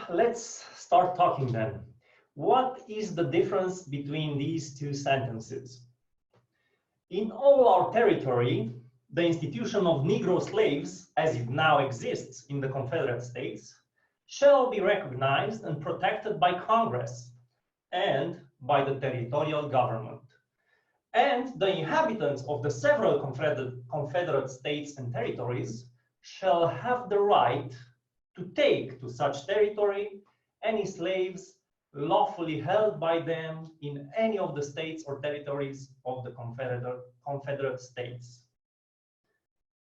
Let's start talking then. What is the difference between these two sentences? In all our territory, the institution of Negro slaves, as it now exists in the Confederate States, shall be recognized and protected by Congress and by the territorial government. And the inhabitants of the several Confederate states and territories shall have the right to take to such territory any slaves lawfully held by them in any of the states or territories of the Confederate States.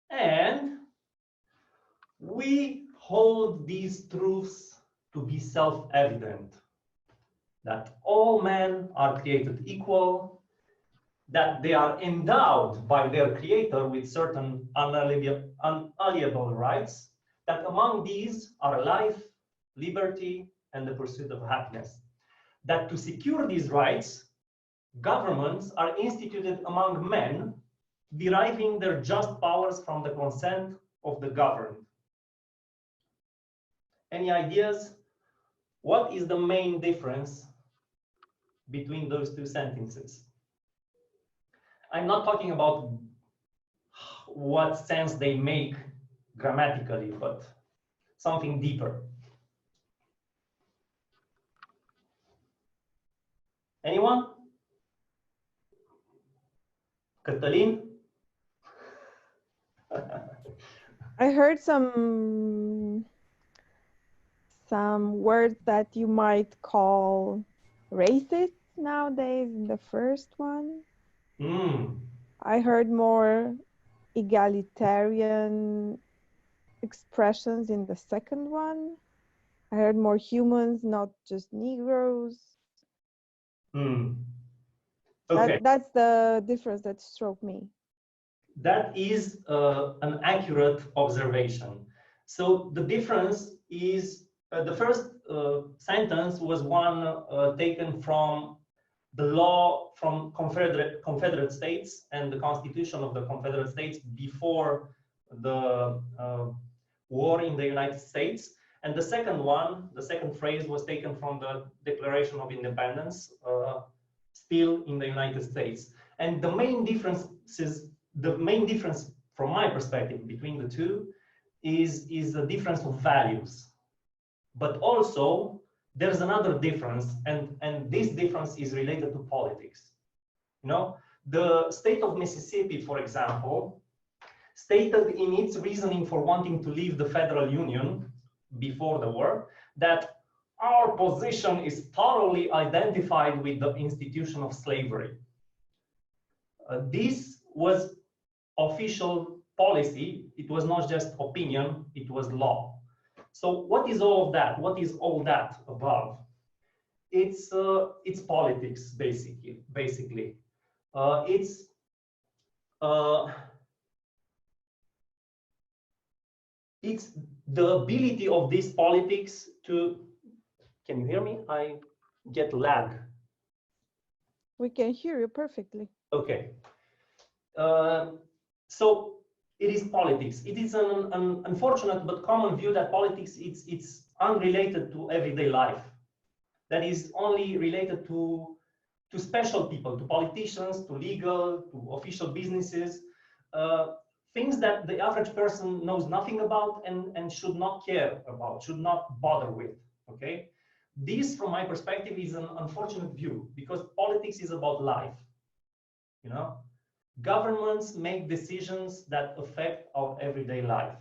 And we hold these truths to be self-evident, that all men are created equal, that they are endowed by their creator with certain unalienable rights, that among these are life, liberty, and the pursuit of happiness. That to secure these rights, governments are instituted among men, deriving their just powers from the consent of the governed. Any ideas? What is the main difference between those two sentences? I'm not talking about what sense they make grammatically, but something deeper. Anyone? Cătălin? I heard some words that you might call racist nowadays in the first one. I heard more egalitarian expressions in the second one. I heard more humans, not just Negroes. Okay. That's the difference that struck me. That is an accurate observation. So the difference is the first sentence was one taken from the law from Confederate States and the Constitution of the Confederate States before the war in the United States. And the second one, the second phrase, was taken from the Declaration of Independence, still in the United States. And the main difference from my perspective between the two is the difference of values. But also there's another difference, and this difference is related to politics. You know, the state of Mississippi, for example, stated in its reasoning for wanting to leave the Federal Union before the war that our position is thoroughly identified with the institution of slavery. This was official policy. It was not just opinion, it was law. So what is all of that? What is all that about? It's politics, basically. It's the ability of this politics to, can you hear me? I get lag. We can hear you perfectly. Okay. So it is politics. It is an unfortunate but common view that politics it's unrelated to everyday life. That is only related to special people, to politicians, to legal, to official businesses, things that the average person knows nothing about and should not care about, should not bother with. Okay, this, from my perspective, is an unfortunate view because politics is about life. You know, governments make decisions that affect our everyday life.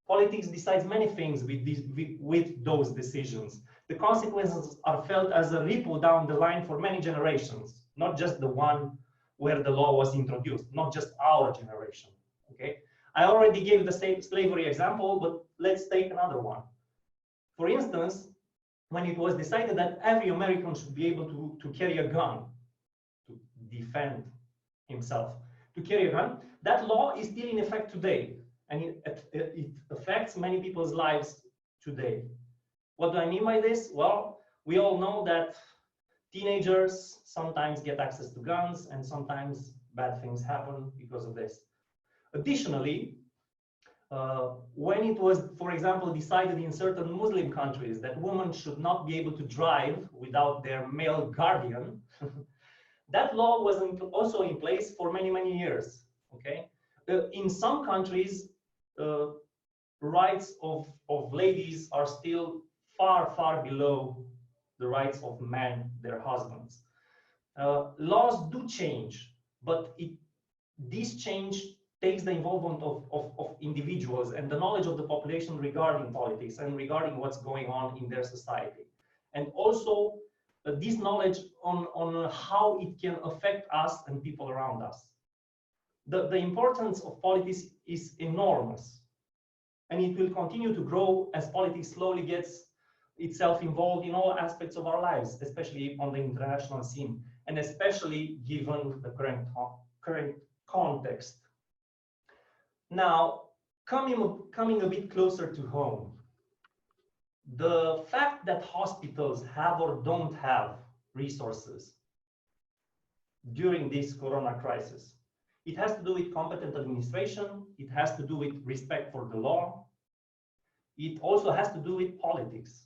Politics decides many things with those decisions. The consequences are felt as a ripple down the line for many generations, not just the one where the law was introduced, not just our generation. Okay, I already gave the slavery example, but let's take another one. For instance, when it was decided that every American should be able to carry a gun to defend himself, to carry a gun, that law is still in effect today, and it affects many people's lives today. What do I mean by this? Well, we all know that teenagers sometimes get access to guns, and sometimes bad things happen because of this. Additionally, when it was, for example, decided in certain Muslim countries that women should not be able to drive without their male guardian, that law was also in place for many, many years. Okay, in some countries, rights of ladies are still far, far below the rights of men, their husbands. Laws do change, but this change takes the involvement of individuals and the knowledge of the population regarding politics and regarding what's going on in their society. And also this knowledge on how it can affect us and people around us. The importance of politics is enormous, and it will continue to grow as politics slowly gets itself involved in all aspects of our lives, especially on the international scene, and especially given the current context. Now, coming a bit closer to home, the fact that hospitals have or don't have resources during this corona crisis, it has to do with competent administration, it has to do with respect for the law, it also has to do with politics.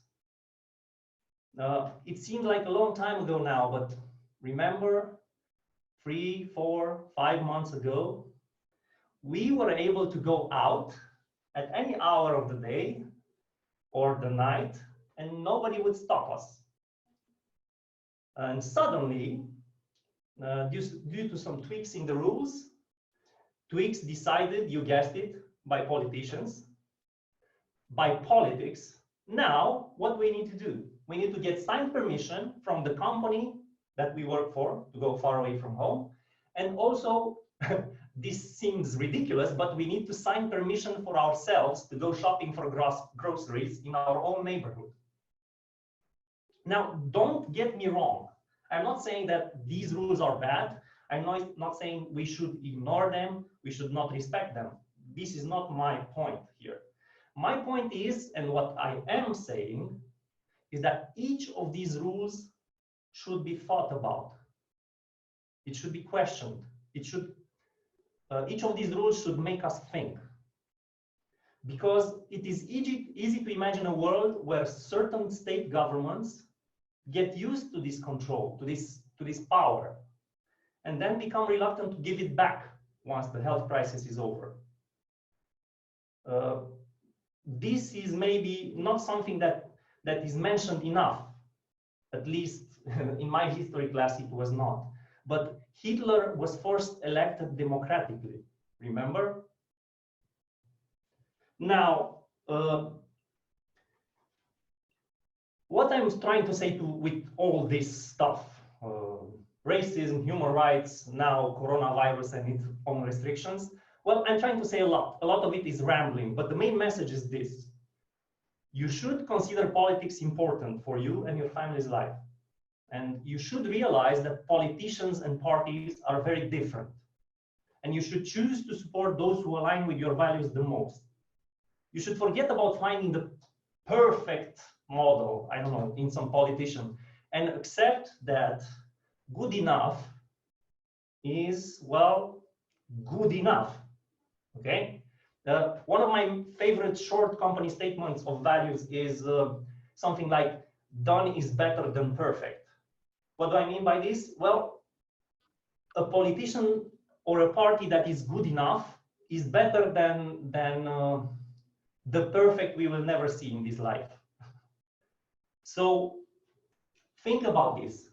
It seems like a long time ago now, but remember 3, 4, 5 months ago, we were able to go out at any hour of the day or the night, and nobody would stop us. And suddenly, due to some tweaks in the rules, tweaks decided, you guessed it, by politicians, by politics. Now, what we need to do? We need to get signed permission from the company that we work for to go far away from home. And also, this seems ridiculous, but we need to sign permission for ourselves to go shopping for groceries in our own neighborhood. Now, don't get me wrong. I'm not saying that these rules are bad. I'm not saying we should ignore them. We should not respect them. This is not my point here. My point is, and what I am saying, is that each of these rules should be thought about. It should be questioned. Each of these rules should make us think. Because it is easy to imagine a world where certain state governments get used to this control, to this power, and then become reluctant to give it back once the health crisis is over. This is maybe not something that is mentioned enough. At least in my history class, it was not. But Hitler was first elected democratically, remember? Now, what I'm trying to say with all this stuff, racism, human rights, now coronavirus and its own restrictions, well, I'm trying to say a lot. A lot of it is rambling, but the main message is this. You should consider politics important for you and your family's life. And you should realize that politicians and parties are very different. And you should choose to support those who align with your values the most. You should forget about finding the perfect model, I don't know, in some politician, and accept that good enough is, well, good enough, okay? One of my favorite short company statements of values is something like, done is better than perfect. What do I mean by this? Well, a politician or a party that is good enough is better than the perfect we will never see in this life. So think about this.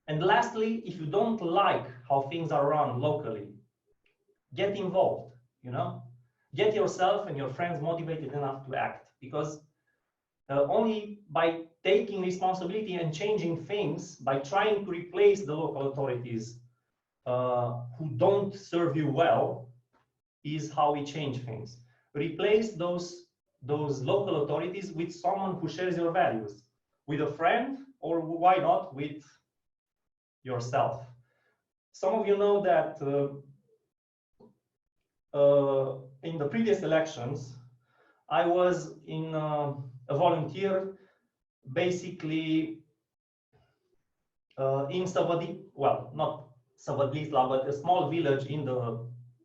And lastly, if you don't like how things are run locally, get involved, you know? Get yourself and your friends motivated enough to act, because only by taking responsibility and changing things, by trying to replace the local authorities who don't serve you well, is how we change things. Replace those local authorities with someone who shares your values, with a friend, or why not with yourself. Some of you know that in the previous elections, I was in a volunteer, basically in Savadisla, well, not Savadisla, but a small village in the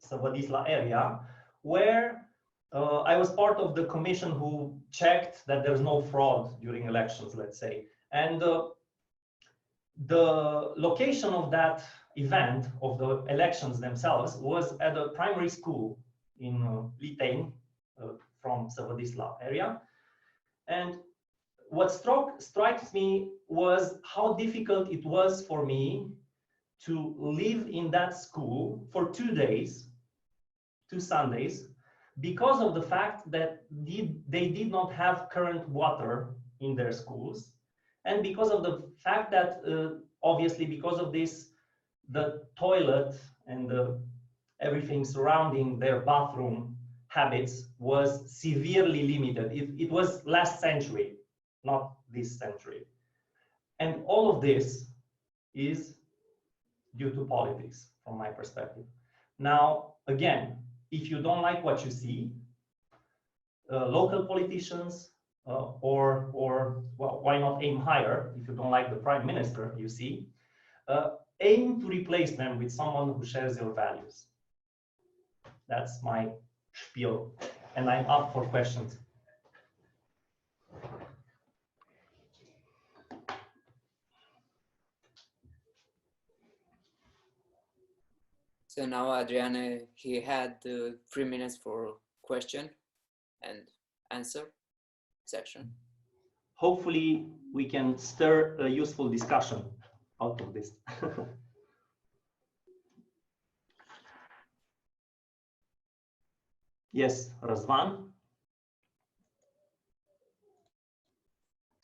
Savadisla area, where I was part of the commission who checked that there's no fraud during elections, let's say. And the location of that event, of the elections themselves, was at a primary school in Litane, from Savadisla area. And what strikes me was how difficult it was for me to live in that school for 2 days, 2 Sundays, because of the fact that they did not have current water in their schools, and because of the fact that obviously because of this, the toilet and everything surrounding their bathroom habits was severely limited. It was last century, not this century. And all of this is due to politics, from my perspective. Now, again, if you don't like what you see, local politicians, or well, why not aim higher? If you don't like the prime minister you see, aim to replace them with someone who shares your values. That's my spiel, and I'm up for questions. So now Adrian, he had 3 minutes for question and answer section. Hopefully we can stir a useful discussion out of this. Yes, Razvan.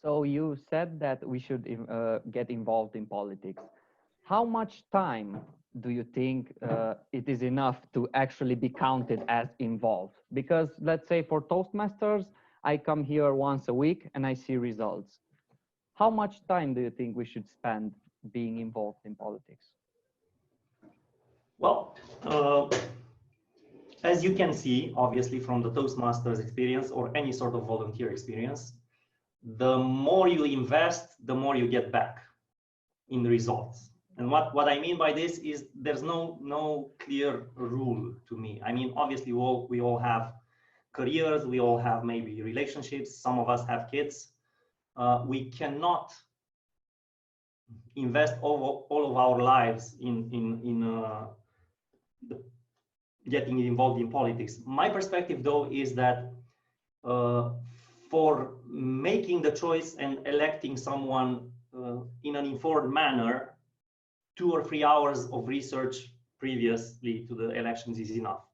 So you said that we should get involved in politics. How much time do you think it is enough to actually be counted as involved? Because let's say for Toastmasters, I come here once a week and I see results. How much time do you think we should spend being involved in politics? Well, as you can see, obviously, from the Toastmasters experience or any sort of volunteer experience, the more you invest, the more you get back in the results. And what I mean by this is there's no clear rule to me. I mean, obviously, we all have careers, we all have maybe relationships, some of us have kids. We cannot invest all of our lives in getting involved in politics. My perspective, though, is that for making the choice and electing someone in an informed manner, 2 or 3 hours of research previously to the elections is enough.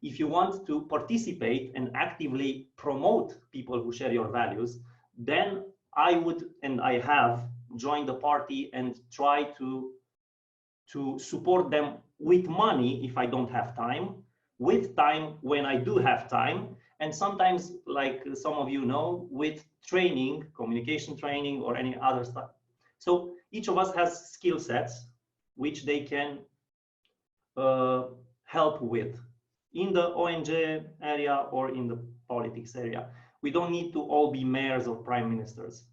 If you want to participate and actively promote people who share your values, then I would, and I have, joined the party and try to support them with money if I don't have time, with time when I do have time, and sometimes, like some of you know, with training, communication training, or any other stuff. So each of us has skill sets which they can help with in the ONG area or in the politics area. We don't need to all be mayors or prime ministers.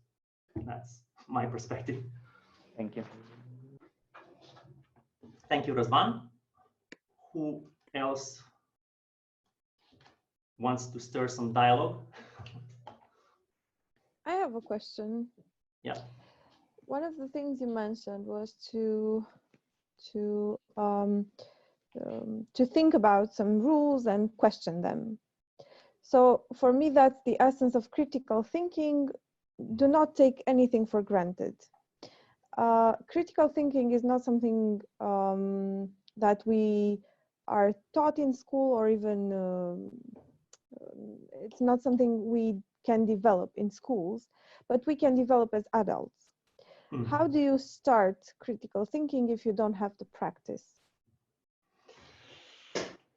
That's my perspective. Thank you. Thank you, Razvan. Who else wants to stir some dialogue? I have a question. Yeah. One of the things you mentioned was to think about some rules and question them. So for me, that's the essence of critical thinking. Do not take anything for granted. Critical thinking is not something that we are taught in school, or even it's not something we can develop in schools, but we can develop as adults. Mm-hmm. How do you start critical thinking if you don't have the practice?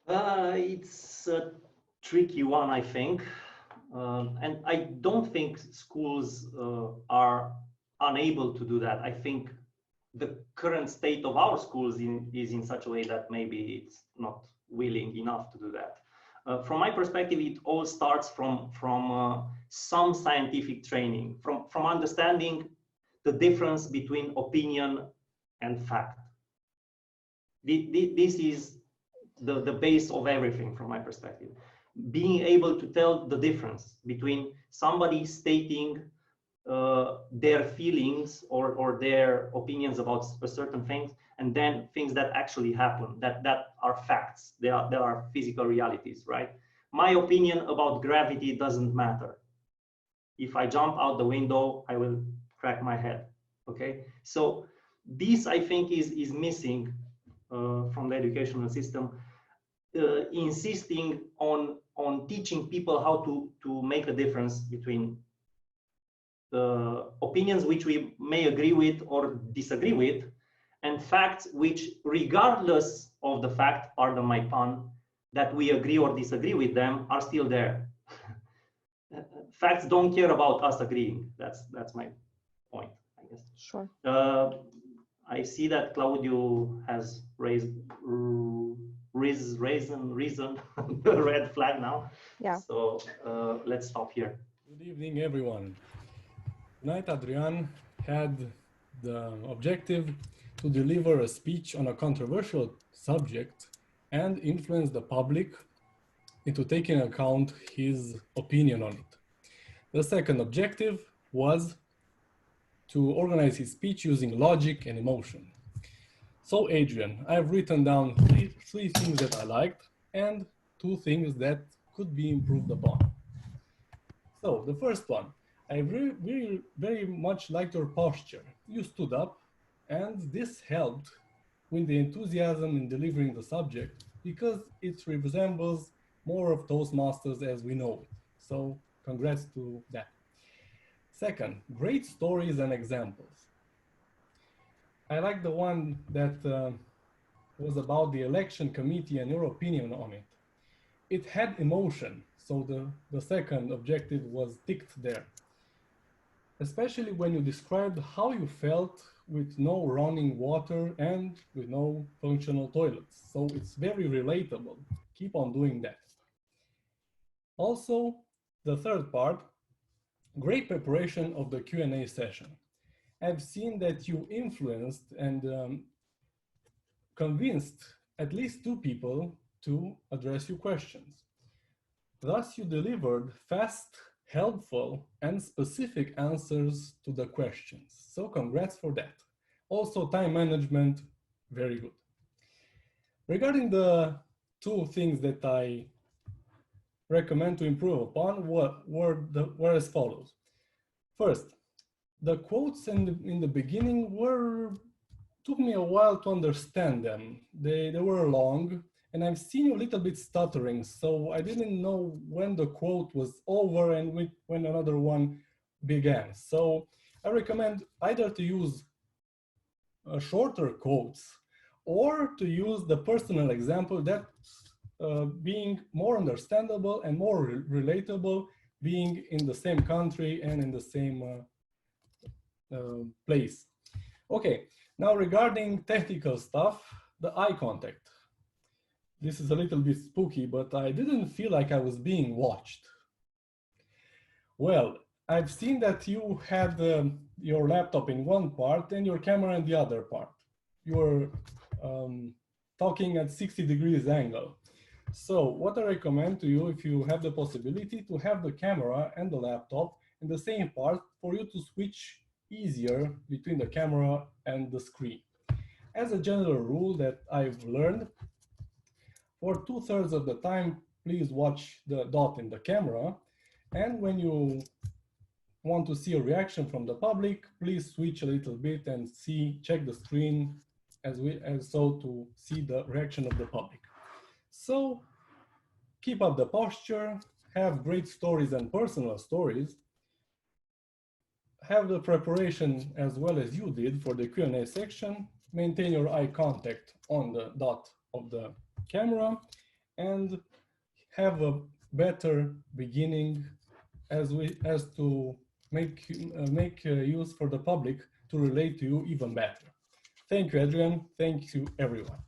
It's a tricky one, I think. And I don't think schools are unable to do that. I think the current state of our schools is in such a way that maybe it's not willing enough to do that. From my perspective, it all starts from some scientific training, from understanding the difference between opinion and fact. This is the base of everything from my perspective. being able to tell the difference between somebody stating their feelings or their opinions about certain things, and then things that actually happen, that are facts, there are physical realities, right? My opinion about gravity doesn't matter. If I jump out the window, I will crack my head. Okay, so this I think is missing from the educational system, insisting on teaching people how to make a difference between the opinions which we may agree with or disagree with, and facts which, regardless of the fact, pardon my pun, that we agree or disagree with them, are still there. Facts don't care about us agreeing. That's my point, I guess. Sure. I see that Claudio has raised the red flag now. Yeah. So let's stop here. Good evening, everyone. Tonight, Adrian had the objective to deliver a speech on a controversial subject and influence the public into taking account his opinion on it. The second objective was to organize his speech using logic and emotion. So, Adrian, I've written down three things that I liked and 2 things that could be improved upon. So, the first one, I very much liked your posture. You stood up, and this helped with the enthusiasm in delivering the subject because it resembles more of Toastmasters as we know it. So, congrats to that. Second, great stories and examples. I like the one that was about the election committee and your opinion on it. It had emotion, so the second objective was ticked there. Especially when you described how you felt with no running water and with no functional toilets. So it's very relatable. Keep on doing that. Also, the third part, great preparation of the Q&A session. I've seen that you influenced and convinced at least 2 people to address your questions. Thus, you delivered fast, helpful, and specific answers to the questions. So congrats for that. Also, time management, very good. Regarding the 2 things that I recommend to improve upon were as follows. First, the quotes in the beginning took me a while to understand them. They were long, and I've seen you a little bit stuttering, so I didn't know when the quote was over and when another one began. So I recommend either to use shorter quotes or to use the personal example that being more understandable and more relatable, being in the same country and in the same place. Okay, now regarding technical stuff, the eye contact. This is a little bit spooky, but I didn't feel like I was being watched. Well, I've seen that you had your laptop in one part and your camera in the other part. You were talking at 60 degrees angle. So what I recommend to you, if you have the possibility, to have the camera and the laptop in the same part for you to switch easier between the camera and the screen. As a general rule that I've learned, for 2/3 of the time, please watch the dot in the camera. And when you want to see a reaction from the public, please switch a little bit and check the screen as so to see the reaction of the public. So keep up the posture, have great stories and personal stories, have the preparation as well as you did for the Q&A section, maintain your eye contact on the dot of the camera, and have a better beginning as to make use for the public to relate to you even better. Thank you, Adrian. Thank you, everyone.